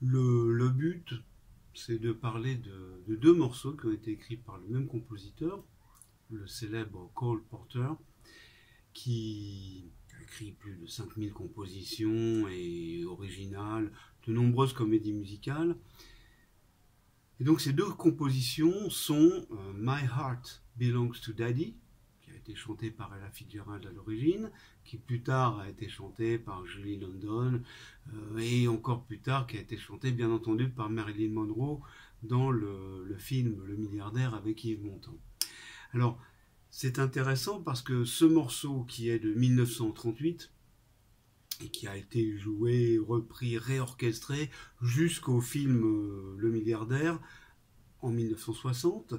Le but, c'est de parler de deux morceaux qui ont été écrits par le même compositeur, le célèbre Cole Porter, qui a écrit plus de 5000 compositions et originales, de nombreuses comédies musicales. Et donc ces deux compositions sont My Heart Belongs to Daddy, qui a été chanté par Ella Fitzgerald à l'origine, qui plus tard a été chanté par Julie London, et encore plus tard qui a été chanté bien entendu par Marilyn Monroe dans le film Le Milliardaire avec Yves Montand. Alors c'est intéressant parce que ce morceau qui est de 1938 et qui a été joué, repris, réorchestré jusqu'au film Le Milliardaire en 1960,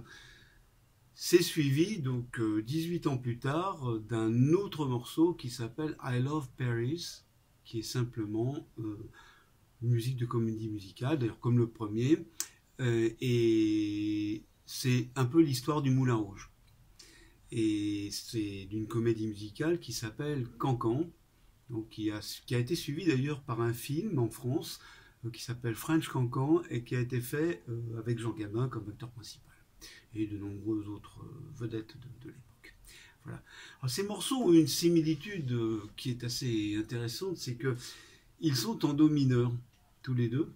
c'est suivi donc 18 ans plus tard d'un autre morceau qui s'appelle I Love Paris, qui est simplement une musique de comédie musicale, d'ailleurs comme le premier, et c'est un peu l'histoire du Moulin Rouge. Et c'est d'une comédie musicale qui s'appelle Cancan, donc qui a été suivi d'ailleurs par un film en France qui s'appelle French Cancan et qui a été fait avec Jean Gabin comme acteur principal et de nombreuses autres vedettes de l'époque. Voilà. Alors, ces morceaux ont une similitude qui est assez intéressante, c'est que ils sont en do mineur tous les deux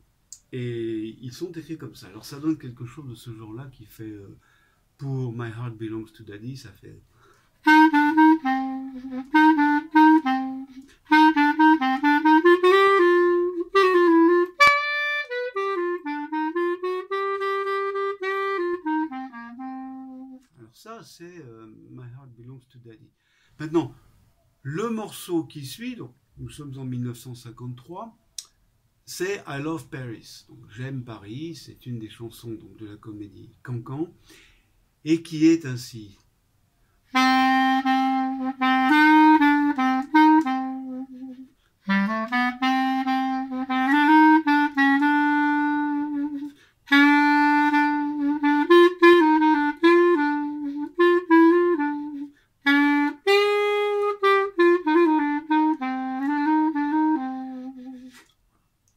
et ils sont écrits comme ça. Alors ça donne quelque chose de ce genre-là qui fait pour My Heart Belongs to Daddy, ça fait. Alors ça, c'est My Heart Belongs to Daddy. Maintenant, le morceau qui suit, donc nous sommes en 1953, c'est I Love Paris. Donc j'aime Paris, c'est une des chansons donc, de la comédie Cancan, et qui est ainsi.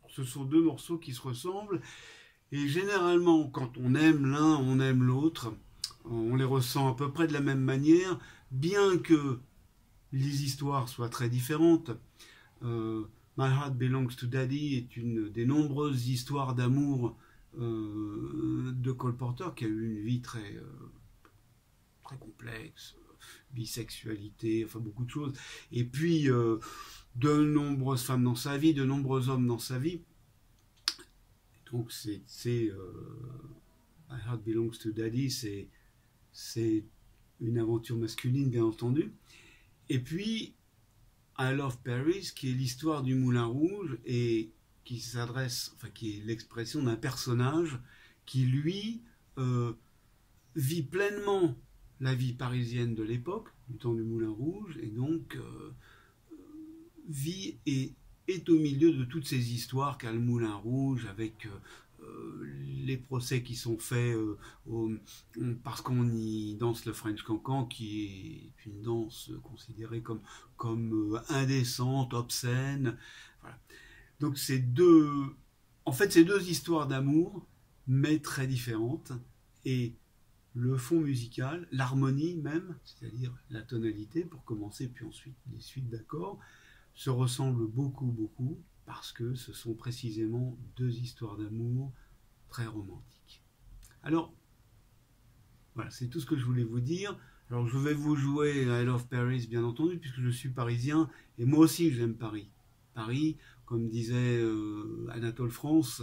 Ce sont deux morceaux qui se ressemblent, et généralement, quand on aime l'un, on aime l'autre. On les ressent à peu près de la même manière, bien que les histoires soient très différentes. My Heart Belongs to Daddy est une des nombreuses histoires d'amour de Cole Porter, qui a eu une vie très complexe, bisexualité, enfin beaucoup de choses. Et puis, de nombreuses femmes dans sa vie, de nombreux hommes dans sa vie. Donc, My Heart Belongs to Daddy, c'est une aventure masculine, bien entendu. Et puis, I Love Paris, qui est l'histoire du Moulin Rouge et qui s'adresse, enfin, qui est l'expression d'un personnage qui, lui, vit pleinement la vie parisienne de l'époque, du temps du Moulin Rouge, et donc vit et est au milieu de toutes ces histoires qu'a le Moulin Rouge, avec les procès qui sont faits parce qu'on y danse le French Cancan, qui est une danse considérée comme indécente, obscène. Voilà. Donc c'est deux histoires d'amour, mais très différentes, et le fond musical, l'harmonie même, c'est-à-dire la tonalité pour commencer, puis ensuite les suites d'accords, se ressemblent beaucoup, parce que ce sont précisément deux histoires d'amour très romantiques. Alors, voilà, c'est tout ce que je voulais vous dire. Alors, je vais vous jouer I Love Paris, bien entendu, puisque je suis parisien, et moi aussi j'aime Paris. Paris, comme disait Anatole France,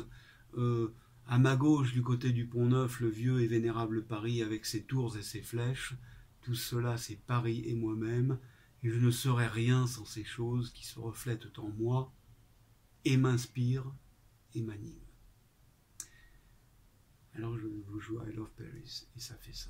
à ma gauche, du côté du Pont-Neuf, le vieux et vénérable Paris avec ses tours et ses flèches. Tout cela, c'est Paris et moi-même, et je ne serais rien sans ces choses qui se reflètent en moi et m'inspirent et m'animent. Alors je vais vous jouer I Love Paris, et ça fait ça.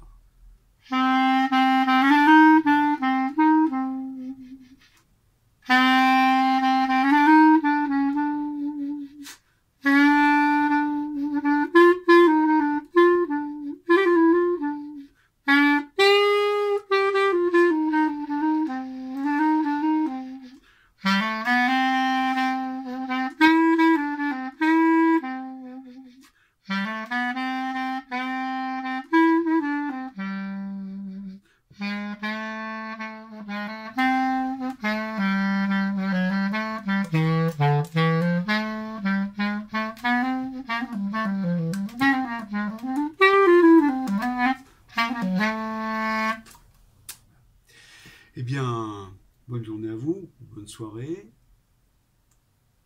Eh bien, bonne journée à vous, bonne soirée,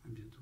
à bientôt.